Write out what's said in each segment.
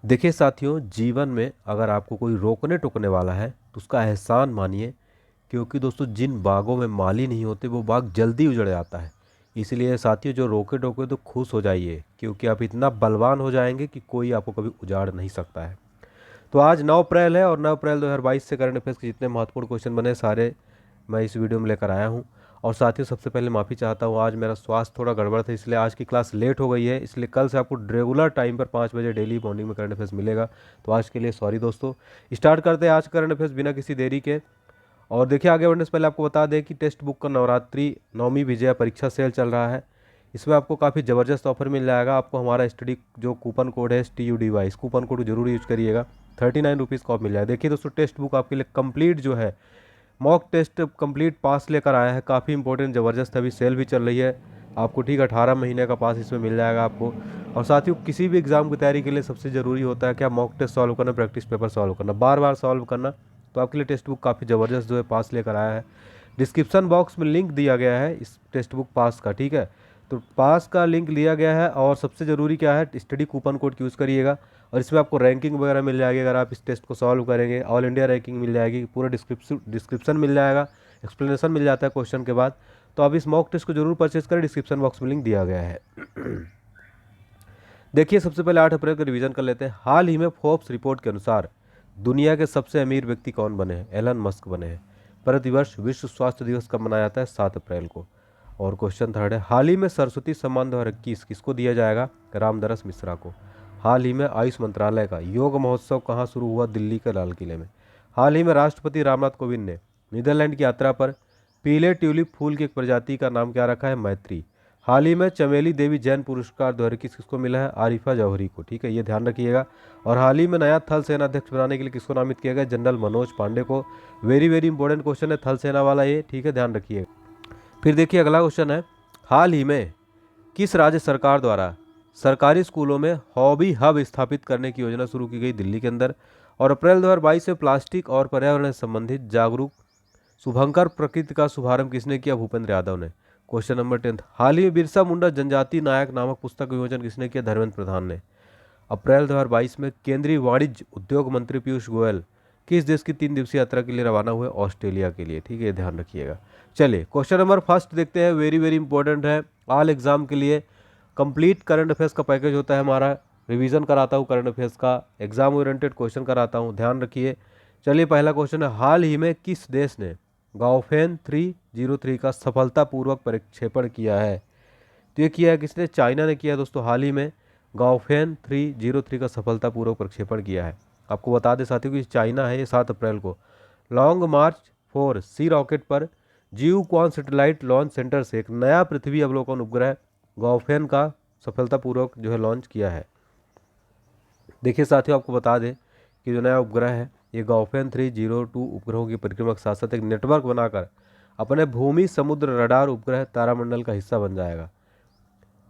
देखिए साथियों, जीवन में अगर आपको कोई रोकने टोकने वाला है तो उसका एहसान मानिए, क्योंकि दोस्तों जिन बागों में माली नहीं होते वो बाग जल्दी उजड़ जाता है। इसलिए साथियों, जो रोके टोके तो खुश हो जाइए, क्योंकि आप इतना बलवान हो जाएंगे कि कोई आपको कभी उजाड़ नहीं सकता है। तो आज 9 अप्रैल है और 9 अप्रैल 2022 से करंट अफेयर्स के जितने महत्वपूर्ण क्वेश्चन बने सारे मैं इस वीडियो में लेकर आया हूँ। और साथियों, सबसे पहले माफ़ी चाहता हूँ, आज मेरा स्वास्थ्य थोड़ा गड़बड़ था, इसलिए आज की क्लास लेट हो गई है। इसलिए कल से आपको रेगुलर टाइम पर 5 बजे डेली मॉर्निंग में करंट अफेयर्स मिलेगा। तो आज के लिए सॉरी दोस्तों। स्टार्ट करते हैं आज करंट अफेयर्स बिना किसी देरी के। और देखिए, आगे बढ़ने से पहले आपको बता दें कि टेक्स्ट बुक का नवरात्रि नवमी विजया परीक्षा सेल चल रहा है। इसमें आपको काफ़ी ज़बरदस्त ऑफर मिल जाएगा। आपको हमारा स्टडी जो कूपन कोड है STUDY, इस कूपन कोड को जरूर यूज करिएगा। 39 रुपीज़ का ऑफ मिल जाएगा। देखिए दोस्तों, टेक्स्ट बुक आपके लिए कंप्लीट जो है मॉक टेस्ट कंप्लीट पास लेकर आया है। काफ़ी इंपॉर्टेंट ज़बरदस्त, अभी सेल भी चल रही है। आपको ठीक 18 महीने का पास इसमें मिल जाएगा आपको। और साथियों, किसी भी एग्ज़ाम की तैयारी के लिए सबसे ज़रूरी होता है क्या, मॉक टेस्ट सॉल्व करना, प्रैक्टिस पेपर सॉल्व करना, बार बार सॉल्व करना। तो आपके लिए टेक्स्ट बुक काफ़ी ज़बरदस्त जो है पास लेकर आया है। डिस्क्रिप्शन बॉक्स में लिंक दिया गया है इस टेक्स्ट बुक पास का, ठीक है। तो पास का लिंक लिया गया है। और सबसे ज़रूरी क्या है, स्टडी कूपन कोड यूज़ करिएगा। और इसमें आपको रैंकिंग वगैरह मिल जाएगी। अगर आप इस टेस्ट को सॉल्व करेंगे, ऑल इंडिया रैंकिंग मिल जाएगी, पूरा डिस्क्रिप्शन मिल जाएगा, एक्सप्लेनेशन मिल जाता है क्वेश्चन के बाद। तो आप इस मॉक टेस्ट को जरूर परचेज करें, डिस्क्रिप्शन बॉक्स में लिंक दिया गया है। देखिए, सबसे पहले 8 अप्रैल का रिवीजन कर लेते हैं। हाल ही में फोर्ब्स रिपोर्ट के अनुसार दुनिया के सबसे अमीर व्यक्ति कौन बने हैं? एलन मस्क बने हैं। प्रतिवर्ष विश्व स्वास्थ्य दिवस कब मनाया जाता है? 7 अप्रैल को। और क्वेश्चन थर्ड है, हाल ही में सरस्वती सम्मान 2021 किसको दिया जाएगा? रामदरस मिश्रा को। हाल ही में आयुष मंत्रालय का योग महोत्सव कहाँ शुरू हुआ? दिल्ली के लाल किले में। हाल ही में राष्ट्रपति रामनाथ कोविंद ने नीदरलैंड की यात्रा पर पीले ट्यूलिप फूल की एक प्रजाति का नाम क्या रखा है? मैत्री। हाल ही में चमेली देवी जैन पुरस्कार 2021 किसको मिला है? आरिफा जौहरी को, ठीक है, ये ध्यान रखिएगा। और हाल ही में नया थल सेना अध्यक्ष बनाने के लिए किसको नामित किया गया? जनरल मनोज पांडे को। वेरी वेरी इंपॉर्टेंट क्वेश्चन है थल सेना वाला ये, ठीक है, ध्यान रखिएगा। फिर देखिए, अगला क्वेश्चन है, हाल ही में किस राज्य सरकार द्वारा सरकारी स्कूलों में हॉबी हब स्थापित करने की योजना शुरू की गई? दिल्ली के अंदर। और अप्रैल 2022 से प्लास्टिक और पर्यावरण से संबंधित जागरूक शुभंकर प्रकृति का शुभारंभ किसने किया? भूपेंद्र यादव ने। क्वेश्चन नंबर 10, हाल ही में बिरसा मुंडा जनजाति नायक नामक पुस्तक का विमोचन किसने किया? धर्मेंद्र प्रधान ने। अप्रैल 2022 में केंद्रीय वाणिज्य उद्योग मंत्री पीयूष गोयल किस देश की 3 दिवसीय यात्रा के लिए रवाना हुए? ऑस्ट्रेलिया के लिए, ठीक है, ध्यान रखिएगा। चलिए क्वेश्चन नंबर फर्स्ट देखते हैं, वेरी वेरी इंपॉर्टेंट है ऑल एग्जाम के लिए। कंप्लीट करंट अफेयर्स का पैकेज होता है हमारा, रिवीजन कराता हूँ करंट अफेयर्स का, एग्जाम ओरिएंटेड क्वेश्चन कराता हूँ, ध्यान रखिए। चलिए, पहला क्वेश्चन है, हाल ही में किस देश ने गाओफेन 303 का सफलतापूर्वक प्रक्षेपण किया है? तो ये किया है किसने? चाइना ने किया है दोस्तों। हाल ही में गाओफेन 303 का सफलतापूर्वक प्रक्षेपण किया है। आपको बता दें साथियों कि चाइना है, ये 7 अप्रैल को लॉन्ग मार्च 4 सी रॉकेट पर जीव क्वान सैटेलाइट लॉन्च सेंटर से एक नया पृथ्वी अवलोकन उपग्रह गाओफेन का सफलतापूर्वक जो है लॉन्च किया है। देखिए साथियों, आपको बता दें कि जो नया उपग्रह है ये गाओफेन 302 उपग्रहों की परिक्रमा के साथ साथ एक नेटवर्क बनाकर अपने भूमि समुद्र रडार उपग्रह तारामंडल का हिस्सा बन जाएगा।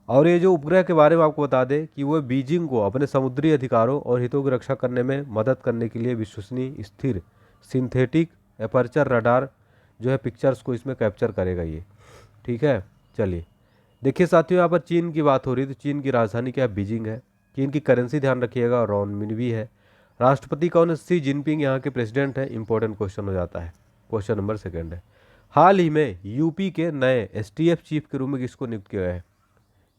और ये जो उपग्रह के बारे में आपको बता दें कि वो बीजिंग को अपने समुद्री अधिकारों और हितों की रक्षा करने में मदद करने के लिए विश्वसनीय स्थिर सिंथेटिक एपर्चर रडार जो है पिक्चर्स को इसमें कैप्चर करेगा ये, ठीक है। चलिए देखिए साथियों, यहाँ पर चीन की बात हो रही है, तो चीन की राजधानी क्या है? बीजिंग है। चीन की करेंसी ध्यान रखिएगा, रॉनमिनवी है। राष्ट्रपति कौन है? शी जिनपिंग यहाँ के प्रेसिडेंट है। इंपॉर्टेंट क्वेश्चन हो जाता है। क्वेश्चन नंबर सेकंड है, हाल ही में यूपी के नए STF चीफ के रूप में किसको नियुक्त किया गया है?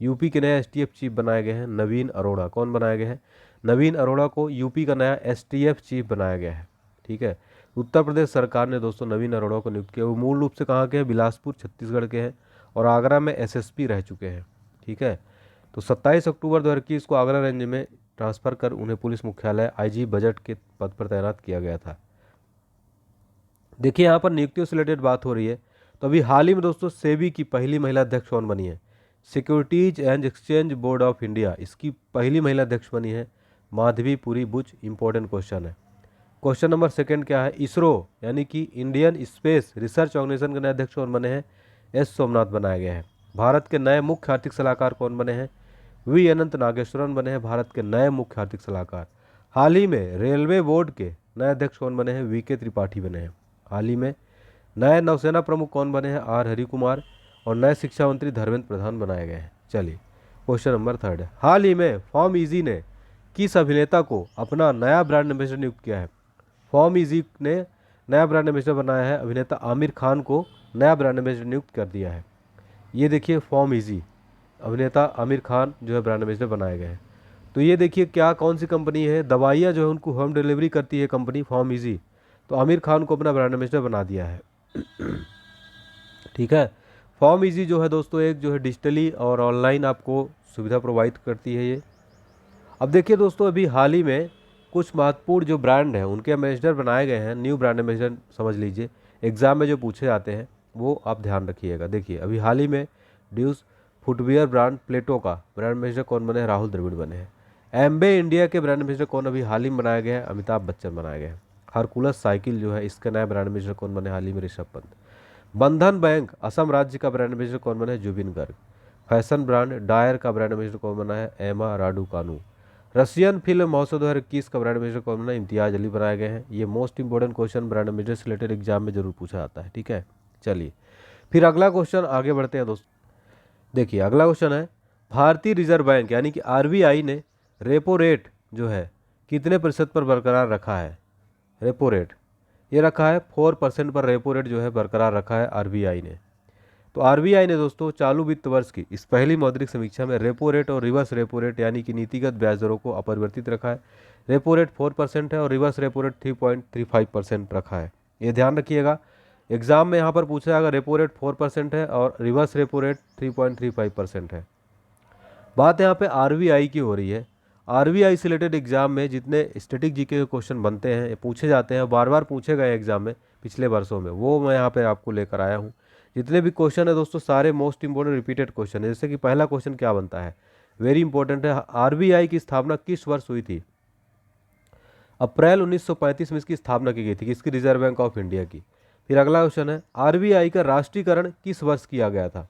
यूपी के नए STF चीफ बनाए गए हैं नवीन अरोड़ा। कौन बनाए गए हैं? नवीन अरोड़ा को यूपी का नया STF चीफ बनाया गया है, ठीक है। उत्तर प्रदेश सरकार ने दोस्तों नवीन अरोड़ा को नियुक्त किया। वो मूल रूप से कहाँ के हैं? बिलासपुर छत्तीसगढ़ के हैं और आगरा में SSP रह चुके हैं, ठीक है। तो 27 अक्टूबर 2021 को आगरा रेंज में ट्रांसफर कर उन्हें पुलिस मुख्यालय IG बजट के पद पर तैनात किया गया था। देखिए यहाँ पर नियुक्तियों से रिलेटेड बात हो रही है। तो अभी हाल ही में दोस्तों सेबी की पहली महिला अध्यक्ष कौन बनी है? Securities and exchange board of India, इसकी पहली महिला अध्यक्ष बनी है माधवी पुरी बुच। इंपॉर्टेंट क्वेश्चन है। क्वेश्चन नंबर सेकंड क्या है? इसरो यानी कि इंडियन स्पेस रिसर्च ऑर्गेनाइजेशन के नए अध्यक्ष कौन बने हैं? सोमनाथ बनाया गया है। भारत के नए मुख्य आर्थिक सलाहकार कौन बने हैं? अनंत नागेश्वरन बने हैं भारत के नए मुख्य आर्थिक सलाहकार। हाल ही में रेलवे बोर्ड के नए अध्यक्ष कौन बने हैं? VK त्रिपाठी बने हैं। हाल ही में नए नौसेना प्रमुख कौन बने हैं? R हरिकुमार। और नए शिक्षा मंत्री धर्मेंद्र प्रधान बनाए गए हैं। चलिए क्वेश्चन नंबर थर्ड है, हाल ही में फॉर्म इजी ने किस अभिनेता को अपना नया ब्रांड एम्बेसडर नियुक्त किया है? फॉर्म इजी ने नया ब्रांड एम्बेसडर बनाया है, अभिनेता आमिर खान को नया ब्रांड एम्बेसडर नियुक्त कर दिया है। ये देखिए फॉर्म इजी, अभिनेता आमिर खान जो है ब्रांड एम्बेसडर बनाए गए हैं। तो ये देखिए क्या कौन सी कंपनी है, दवाइयाँ जो है उनको होम डिलीवरी करती है कंपनी फॉर्म इजी, तो आमिर खान को अपना ब्रांड एम्बेसडर बना दिया है। ठीक है, फॉर्म इजी जो है दोस्तों एक जो है डिजिटली और ऑनलाइन आपको सुविधा प्रोवाइड करती है ये। अब देखिए दोस्तों, अभी हाल ही में कुछ महत्वपूर्ण जो ब्रांड हैं उनके एम्बेसडर बनाए गए हैं, न्यू ब्रांड एम्बेसडर समझ लीजिए। एग्जाम में जो पूछे जाते हैं वो आप ध्यान रखिएगा। देखिए अभी हाल ही में ड्यूस फुटवियर ब्रांड प्लेटो का ब्रांड एम्बेसडर कौन बने हैं? राहुल द्रविड़ बने हैं। एम्बे इंडिया के ब्रांड एम्बेसडर कौन अभी हाल ही में बनाए गए हैं? अमिताभ बच्चन बनाए गए हैं। हरकुलस साइकिल जो है इसका नया ब्रांड एम्बेसडर कौन बने हाल ही में? ऋषभ पंत। बंधन बैंक असम राज्य का ब्रांड एम्बेसडर कौन बना है? Zubeen Garg. Fashion brand Dior का ब्रांड एम्बेसडर कौन बना है? एमा राडुकानू। रशियन फिल्म महोत्सव 2021 का ब्रांड एम्बेसडर कौन बना है? इम्तियाज अली बनाए गए हैं। ये most important question brand ambassador से रिलेटेड एग्जाम में जरूर पूछा जाता है। ठीक है, चलिए फिर अगला क्वेश्चन आगे बढ़ते हैं दोस्तों। देखिए अगला क्वेश्चन है, भारतीय रिजर्व बैंक यानी कि आरबीआई ने रेपो रेट जो है कितने प्रतिशत पर बरकरार रखा है? रेपो रेट ये रखा है 4% पर रेपो रेट जो है बरकरार रखा है आरबीआई ने। तो आरबीआई ने दोस्तों चालू वित्त वर्ष की इस पहली मौद्रिक समीक्षा में रेपो रेट और रिवर्स रेपो रेट यानी कि नीतिगत ब्याज दरों को अपरिवर्तित रखा है। रेपो रेट 4% है और रिवर्स रेपो रेट 3.35% रखा है। ये ध्यान रखिएगा, एग्जाम में यहाँ पर पूछा जाएगा रेपो रेट 4% है और रिवर्स रेपो रेट 3.35% है। बात यहाँ पे आरबीआई की हो रही है। आरबीआई से रिलेटेड एग्जाम में जितने स्टैटिक जीके के क्वेश्चन बनते हैं, पूछे जाते हैं, बार बार पूछे गए एग्जाम में पिछले वर्षों में, वो मैं यहाँ पे आपको लेकर आया हूँ। जितने भी क्वेश्चन है दोस्तों सारे मोस्ट इंपॉर्टेंट रिपीटेड क्वेश्चन है। जैसे कि पहला क्वेश्चन क्या बनता है, वेरी इंपॉर्टेंट है, आरबीआई की स्थापना किस वर्ष हुई थी? अप्रैल 1935 में इसकी स्थापना की गई थी, किसकी? रिजर्व बैंक ऑफ इंडिया की। फिर अगला क्वेश्चन है, आरबीआई का राष्ट्रीयकरण किस वर्ष किया गया था?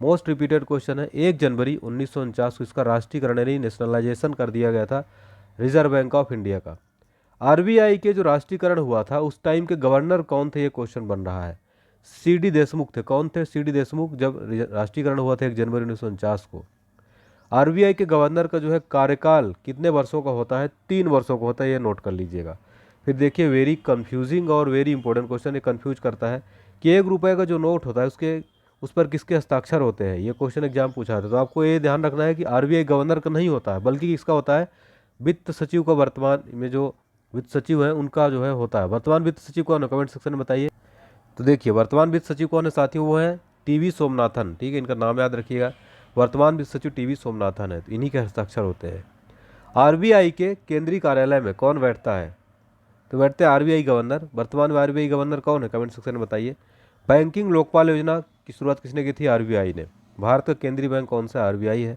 मोस्ट रिपीटेड क्वेश्चन है, 1 जनवरी 1949 को इसका राष्ट्रीयकरण यानी नेशनलाइजेशन कर दिया गया था रिजर्व बैंक ऑफ इंडिया का। आरबीआई के जो राष्ट्रीयकरण हुआ था उस टाइम के गवर्नर कौन थे? ये क्वेश्चन बन रहा है। सीडी देशमुख थे। कौन थे? सीडी देशमुख। जब राष्ट्रीयकरण हुआ था 1 जनवरी 1949 को। आरबीआई के गवर्नर का जो है कार्यकाल कितने वर्षों का होता है? 3 वर्षों का होता है, ये नोट कर लीजिएगा। फिर देखिए वेरी कंफ्यूजिंग और वेरी इंपॉर्टेंट क्वेश्चन, ये कंफ्यूज करता है कि 1 रुपये का जो नोट होता है उसके उस पर किसके हस्ताक्षर होते हैं? ये क्वेश्चन एग्जाम पूछा था। तो आपको ये ध्यान रखना है कि आरबीआई गवर्नर का नहीं होता है, बल्कि किसका होता है? वित्त सचिव का। वर्तमान में जो वित्त सचिव है उनका जो है होता है। वर्तमान वित्त सचिव कौन है? कमेंट सेक्शन में बताइए। तो देखिए वर्तमान वित्त सचिव कौन है साथियों? वो है टीवी सोमनाथन। ठीक है, इनका नाम याद रखिएगा। वर्तमान वित्त सचिव टीवी सोमनाथन है, तो इन्हीं के हस्ताक्षर होते हैं। आरबीआई के केंद्रीय कार्यालय में कौन बैठता है? तो बैठते हैं आरबीआई गवर्नर। वर्तमान में आरबीआई गवर्नर कौन है? कमेंट सेक्शन में बताइए। बैंकिंग लोकपाल योजना की शुरुआत किसने की थी? आरबीआई ने। भारत का केंद्रीय बैंक कौन सा? आरबीआई है।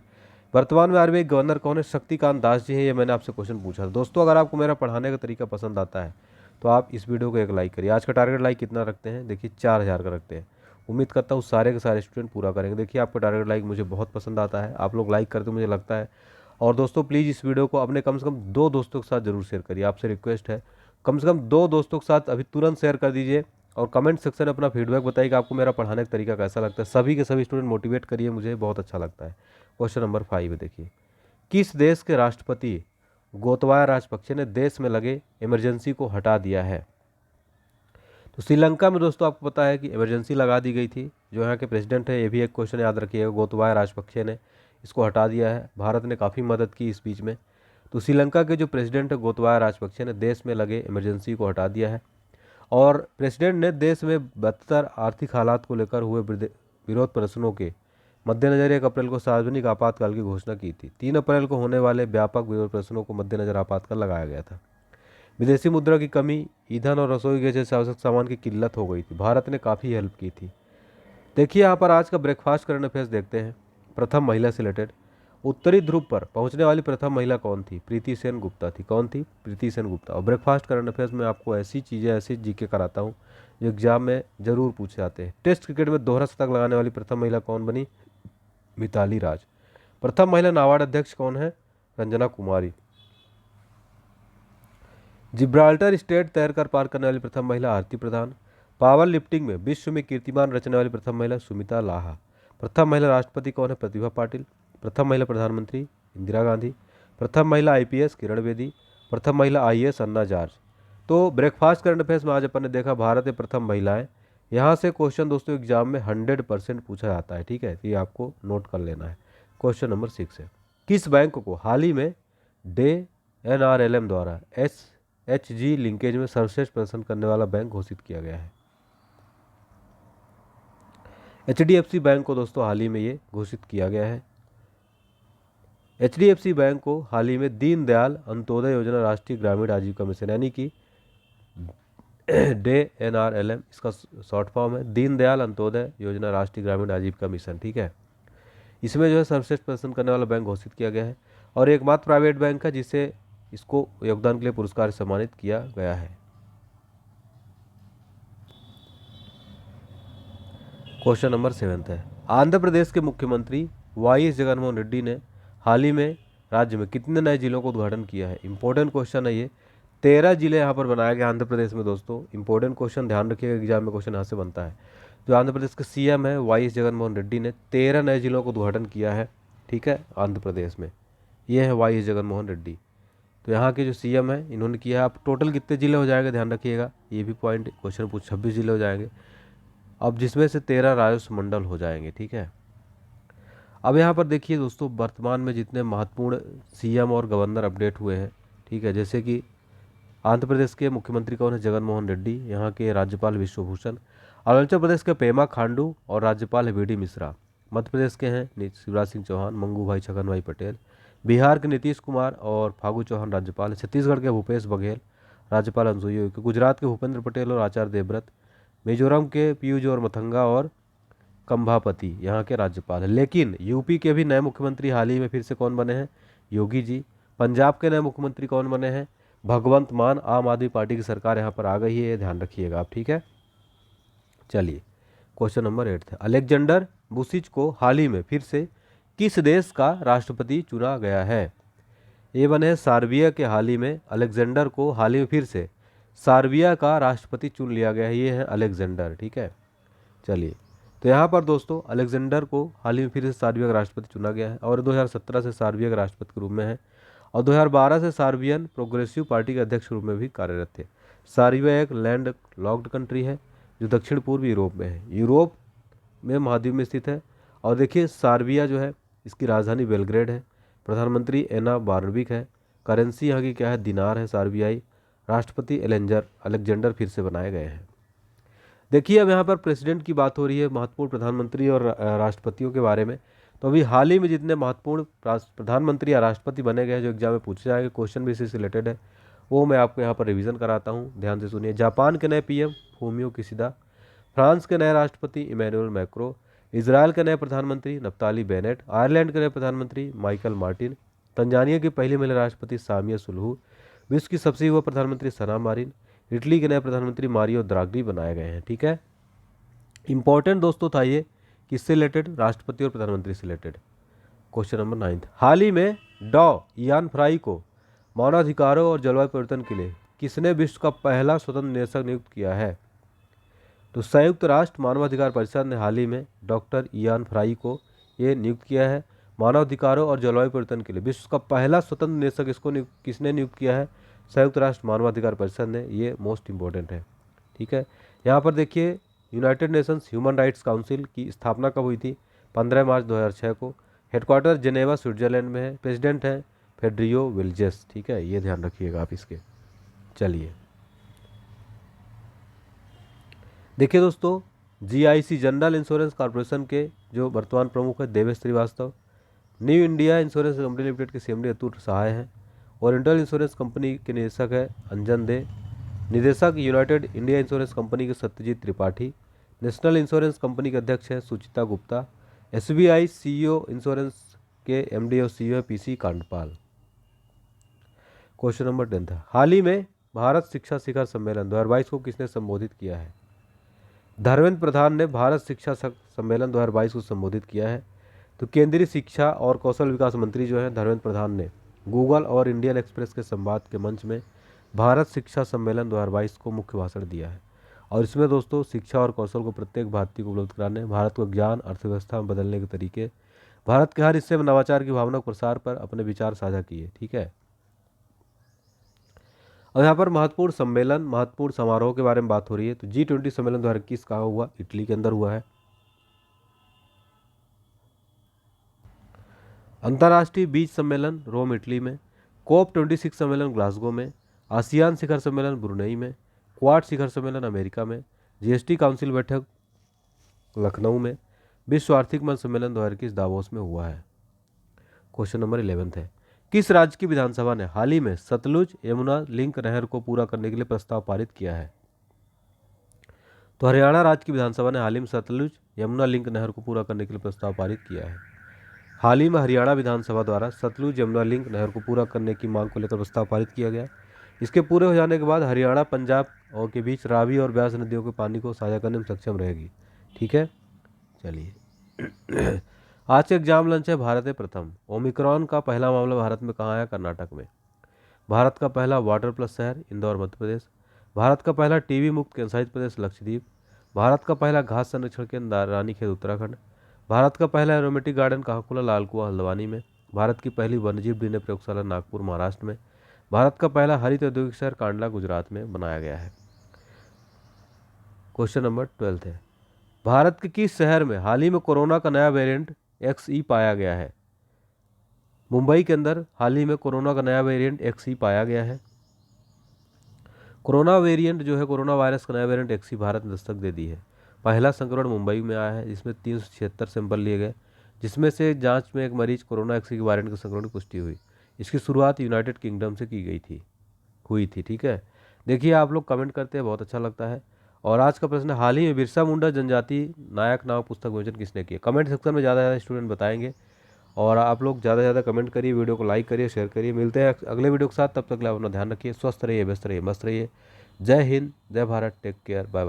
वर्तमान में आरबीआई गवर्नर कौन है? शक्तिकांत दास जी हैं। ये मैंने आपसे क्वेश्चन पूछा था। दोस्तों अगर आपको मेरा पढ़ाने का तरीका पसंद आता है तो आप इस वीडियो को एक लाइक करिए। आज का टारगेट लाइक कितना रखते हैं? देखिए 4000 का रखते हैं। उम्मीद करता हूँ सारे के सारे स्टूडेंट पूरा करेंगे। देखिए आपका टारगेट लाइक मुझे बहुत पसंद आता है, आप लोग लाइक करते मुझे लगता है। और दोस्तों प्लीज़ इस वीडियो को अपने कम से कम 2 दोस्तों के साथ जरूर शेयर करिए, आपसे रिक्वेस्ट है। कम से कम 2 दोस्तों के साथ अभी तुरंत शेयर कर दीजिए और कमेंट सेक्शन में अपना फीडबैक बताइए कि आपको मेरा पढ़ाने का तरीका कैसा लगता है। सभी के सभी स्टूडेंट मोटिवेट करिए, मुझे बहुत अच्छा लगता है। क्वेश्चन नंबर 5 है, देखिए किस देश के राष्ट्रपति गोतबाया राजपक्षे ने देश में लगे इमरजेंसी को हटा दिया है? तो श्रीलंका में दोस्तों आपको पता है कि इमरजेंसी लगा दी गई थी। जो यहाँ के प्रेसिडेंट है, ये भी एक क्वेश्चन याद रखिएगा, गोतबाया राजपक्षे ने इसको हटा दिया है। भारत ने काफ़ी मदद की इस बीच में। तो श्रीलंका के जो प्रेसिडेंट है गोतबाया राजपक्षे ने देश में लगे इमरजेंसी को हटा दिया है। और प्रेसिडेंट ने देश में बदतर आर्थिक हालात को लेकर हुए विरोध प्रदर्शनों के मद्देनजर 1 अप्रैल को सार्वजनिक आपातकाल की घोषणा की थी। 3 अप्रैल को होने वाले व्यापक विरोध प्रदर्शनों को मद्देनजर आपातकाल लगाया गया था। विदेशी मुद्रा की कमी, ईंधन और रसोई गैस जैसे आवश्यक सामान की किल्लत हो गई थी। भारत ने काफ़ी हेल्प की थी। देखिए यहाँ पर आज का ब्रेकफास्ट करंट अफेयर्स देखते हैं। प्रथम महिला से रिलेटेड, उत्तरी ध्रुव पर पहुंचने वाली प्रथम महिला कौन थी? प्रीति सेन गुप्ता थी। कौन थी? प्रीति सेन गुप्ता। और ब्रेकफास्ट करंट अफेयर्स में आपको ऐसी चीज़ें, ऐसी जीके कराता हूँ जो एग्जाम में जरूर पूछे जाते हैं। टेस्ट क्रिकेट में दोहरा शतक लगाने वाली प्रथम महिला कौन बनी? मिताली राज। प्रथम महिला नाबार्ड अध्यक्ष कौन है? रंजना कुमारी। जिब्राल्टर स्ट्रेट तैरकर पार करने वाली प्रथम महिला आरती प्रधान। पावर लिफ्टिंग में विश्व में कीर्तिमान रचने वाली प्रथम महिला सुमिता लाहा। प्रथम महिला राष्ट्रपति कौन है? प्रतिभा पाटिल। प्रथम महिला प्रधानमंत्री इंदिरा गांधी। प्रथम महिला आईपीएस किरण बेदी, प्रथम महिला आईएएस अन्ना जार्ज। तो ब्रेकफास्ट करंट अफेयर्स में आज अपन ने देखा भारत में प्रथम महिलाएं। यहाँ से क्वेश्चन दोस्तों एग्जाम में 100% पूछा जाता है, ठीक है, तो ये आपको नोट कर लेना है। क्वेश्चन नंबर 6 है, किस बैंक को हाल ही में डे एनआरएलएम द्वारा एसएचजी लिंकेज में सर्वश्रेष्ठ प्रदर्शन करने वाला बैंक घोषित किया गया है? एचडीएफसी बैंक को दोस्तों हाल ही में ये घोषित किया गया है। एचडीएफसी बैंक को हाल ही में दीनदयाल अंत्योदय योजना राष्ट्रीय ग्रामीण आजीविका मिशन यानी कि डे एनआरएलएम, इसका शॉर्ट फॉर्म है दीनदयाल अंत्योदय योजना राष्ट्रीय ग्रामीण आजीविका मिशन, ठीक है। इसमें जो है सर्वश्रेष्ठ प्रदर्शन करने वाला बैंक घोषित किया गया है और एकमात्र प्राइवेट बैंक है जिसे इसको योगदान के लिए पुरस्कार से सम्मानित किया गया है। क्वेश्चन नंबर 7 है, आंध्र प्रदेश के मुख्यमंत्री वाईएस जगनमोहन रेड्डी ने हाल ही में राज्य में कितने नए जिलों को उद्घाटन किया है? इंपॉर्टेंट क्वेश्चन है ये। 13 जिले यहाँ पर बनाए गए आंध्र प्रदेश में दोस्तों। इंपॉर्टेंट क्वेश्चन, ध्यान रखिएगा, एग्जाम में क्वेश्चन यहाँ से बनता है। जो आंध्र प्रदेश के सीएम है वाईएस जगनमोहन रेड्डी ने 13 नए जिलों को उद्घाटन किया है, ठीक है, आंध्र प्रदेश में। ये है वाईएस जगनमोहन रेड्डी। तो यहाँ के जो सीएम है इन्होंने किया है। अब टोटल कितने जिले हो जाएंगे ध्यान रखिएगा, ये भी पॉइंट क्वेश्चन पूछ, 26 जिले हो जाएंगे। अब जिसमें से 13 राजस्व मंडल हो जाएंगे, ठीक है। अब यहाँ पर देखिए दोस्तों, वर्तमान में जितने महत्वपूर्ण सीएम और गवर्नर अपडेट हुए हैं, ठीक है, जैसे कि आंध्र प्रदेश के मुख्यमंत्री कौन है? जगनमोहन रेड्डी। यहाँ के राज्यपाल विश्वभूषण। अरुणाचल प्रदेश के पेमा खांडू और राज्यपाल है बीडी मिश्रा। मध्य प्रदेश के हैं शिवराज सिंह चौहान, मंगू भाई, छगन भाई पटेल। बिहार के नीतीश कुमार और फागू चौहान राज्यपाल। छत्तीसगढ़ के भूपेश बघेल, राज्यपाल अनुसुईया उइके। गुजरात के भूपेंद्र पटेल और आचार्य देवव्रत। मिजोरम के पीयूष और मथंगा और कंभापति यहाँ के राज्यपाल है। लेकिन यूपी के भी नए मुख्यमंत्री हाल ही में फिर से कौन बने हैं? योगी जी। पंजाब के नए मुख्यमंत्री कौन बने हैं? भगवंत मान। आम आदमी पार्टी की सरकार यहाँ पर आ गई है, ये ध्यान रखिएगा आप, ठीक है। चलिए क्वेश्चन नंबर 8 है, अलेक्जेंडर बुसिच को हाल ही में फिर से किस देश का राष्ट्रपति चुना गया है? ये बने हैं सार्बिया के। हाल ही में अलेक्जेंडर को हाल ही में फिर से सार्बिया का राष्ट्रपति चुन लिया गया है, ये है अलेक्जेंडर, ठीक है। चलिए, तो यहाँ पर दोस्तों अलेक्जेंडर को हाल ही में फिर से सार्बिया का राष्ट्रपति चुना गया है और 2017 से सार्बिया के राष्ट्रपति के रूप में है और 2012 से सार्बियन प्रोग्रेसिव पार्टी के अध्यक्ष रूप में भी कार्यरत थे। सार्बिया एक लैंड लॉक्ड कंट्री है जो दक्षिण पूर्व यूरोप में है, यूरोप में महाद्वीप में स्थित है। और देखिए सार्बिया जो है इसकी राजधानी बेलग्रेड है, प्रधानमंत्री एना बार्नबिक है, करेंसी यहाँ की क्या है? दिनार है सार्बियाई। राष्ट्रपति अलेक्जेंडर फिर से बनाए गए हैं। देखिए अब यहाँ पर प्रेसिडेंट की बात हो रही है, महत्वपूर्ण प्रधानमंत्री और राष्ट्रपतियों के बारे में। तो अभी हाल ही में जितने महत्वपूर्ण प्रधानमंत्री या राष्ट्रपति बने गए हैं जो एग्जाम में पूछे जाएंगे, क्वेश्चन भी इसी से रिलेटेड है, वो मैं आपको यहाँ पर रिवीजन कराता हूँ, ध्यान से सुनिए। जापान के नए पीएम फूमियो किशिदा, फ्रांस के नए राष्ट्रपति इमैनुअल मैक्रो, इजरायल के नए प्रधानमंत्री नफ्ताली बेनेट, आयरलैंड के नए प्रधानमंत्री माइकल मार्टिन, तंजानिया की पहली महिला राष्ट्रपति सामिया सुलहू, विश्व की सबसे युवा प्रधानमंत्री सना मारिन, इटली के नए प्रधानमंत्री मारियो द्राघी बनाए गए हैं, ठीक है। इंपॉर्टेंट दोस्तों था ये, किससे रिलेटेड? राष्ट्रपति और प्रधानमंत्री से रिलेटेड। क्वेश्चन नंबर 9, हाल ही में डॉ इयान फ्राई को मानवाधिकारों और जलवायु परिवर्तन के लिए किसने विश्व का पहला स्वतंत्र निदेशक नियुक्त किया है? तो संयुक्त राष्ट्र मानवाधिकार परिषद ने हाल ही में डॉक्टर इयान फ्राई को ये नियुक्त किया है मानवाधिकारों और जलवायु परिवर्तन के लिए। विश्व का पहला स्वतंत्र निदेशक इसको किसने नियुक्त किया है? संयुक्त राष्ट्र मानवाधिकार परिषद ने। ये मोस्ट इंपॉर्टेंट है, ठीक है। यहाँ पर देखिए United Nations human rights council की स्थापना कब हुई थी? 15 मार्च 2006 को। हेडक्वार्टर जेनेवा स्विट्जरलैंड में है। प्रेसिडेंट हैं फेड्रियो विल्जेस, ठीक है, ये ध्यान रखिएगा आप इसके। चलिए देखिए दोस्तों, जीआईसी जनरल इंश्योरेंस कॉर्पोरेशन के जो वर्तमान प्रमुख है Devesh Srivastava, New India Insurance Company Limited के सीएमडी अतुल सहाय हैं, ओरिएंटल इंश्योरेंस कंपनी के निदेशक है अंजन दे, निदेशक यूनाइटेड इंडिया इंश्योरेंस कंपनी के Satyajit Tripathi, national insurance company के अध्यक्ष हैं सुचिता गुप्ता, एसबीआई सीईओ इंश्योरेंस के एमडी और सीईओ है पीसी कांडपाल। क्वेश्चन नंबर 10 था, हाल ही में भारत शिक्षा शिखर सम्मेलन 2022 को किसने संबोधित किया है? धर्मेंद्र प्रधान ने भारत शिक्षा सम्मेलन 2022 को संबोधित किया है। तो केंद्रीय शिक्षा और कौशल विकास मंत्री जो है धर्मेंद्र प्रधान ने गूगल और इंडियन एक्सप्रेस के संवाद के मंच में भारत शिक्षा सम्मेलन 2022 को मुख्य भाषण दिया है। और इसमें दोस्तों शिक्षा और कौशल को प्रत्येक भारतीय को उपलब्ध कराने, भारत को ज्ञान अर्थव्यवस्था में बदलने के तरीके, भारत के हर हिस्से में नवाचार की भावना के प्रसार पर अपने विचार साझा किए। ठीक है, और यहाँ पर महत्वपूर्ण सम्मेलन, महत्वपूर्ण समारोह के बारे में बात हो रही है। तो G20 सम्मेलन 2021 कहाँ हुआ? इटली के अंदर हुआ है। अंतर्राष्ट्रीय बीज सम्मेलन रोम इटली में, COP26 सम्मेलन ग्लासगो में, आसियान शिखर सम्मेलन ब्रुनेई में, क्वाड शिखर सम्मेलन अमेरिका में, GST काउंसिल बैठक लखनऊ में, विश्व आर्थिक मंच सम्मेलन 2021 दावोस में हुआ है। क्वेश्चन नंबर 11 है, किस राज्य की विधानसभा ने हाल ही में सतलुज यमुना लिंक नहर को पूरा करने के लिए प्रस्ताव पारित किया है? तो हरियाणा राज्य की विधानसभा ने हाल ही में सतलुज यमुना लिंक नहर को पूरा करने के लिए प्रस्ताव पारित किया है। हाल ही में हरियाणा विधानसभा द्वारा सतलुज यमुना लिंक नहर को पूरा करने की मांग को लेकर प्रस्ताव पारित किया गया। इसके पूरे हो जाने के बाद हरियाणा, पंजाब और के बीच रावी और ब्यास नदियों के पानी को साझा करने में सक्षम रहेगी। ठीक है, चलिए आज के एग्जाम लंच है भारत है प्रथम। ओमिक्रॉन का पहला मामला भारत में कहाँ है? कर्नाटक में। भारत का पहला वाटर प्लस शहर इंदौर मध्य प्रदेश। भारत का पहला टीबी मुक्त केंद्रशासित प्रदेश लक्षद्वीप। भारत का पहला घास संरक्षण केंद्र रानीखेत उत्तराखंड। भारत का पहला एरोमेटिक गार्डन कहाँ खुला? लाल कुआं हल्द्वानी में। भारत की पहली वन्यजीव डीएनए प्रयोगशाला नागपुर महाराष्ट्र में। भारत का पहला हरित औद्योगिक शहर कांडला गुजरात में बनाया गया है। क्वेश्चन नंबर 12 है, भारत के किस शहर में हाल ही में कोरोना का नया वेरिएंट XE पाया गया है? मुंबई के अंदर हाल ही में कोरोना का नया वेरिएंट XE पाया गया है। कोरोना वेरिएंट जो है, कोरोना वायरस का नया वेरिएंट XE भारत ने दस्तक दे दी है। पहला संक्रमण मुंबई में आया है, जिसमें 376 सैंपल लिए गए, जिसमें से जांच में एक मरीज कोरोना XE के वायरस के संक्रमण की पुष्टि हुई। इसकी शुरुआत यूनाइटेड किंगडम से की गई थी, हुई थी। ठीक है, देखिए आप लोग कमेंट करते हैं, बहुत अच्छा लगता है। और आज का प्रश्न है, हाल ही में बिरसा मुंडा जनजाति नायक नाम पुस्तक विमोचन किसने किया? कमेंट सेक्शन में ज़्यादा से ज़्यादा स्टूडेंट बताएंगे, और आप लोग ज़्यादा से ज़्यादा कमेंट करिए, वीडियो को लाइक करिए, शेयर करिए। मिलते हैं अगले वीडियो के साथ, तब तक के लिए अपना ध्यान रखिए, स्वस्थ रहिए, व्यस्त रहिए, मस्त रहिए। जय हिंद, जय भारत, टेक केयर, बाय।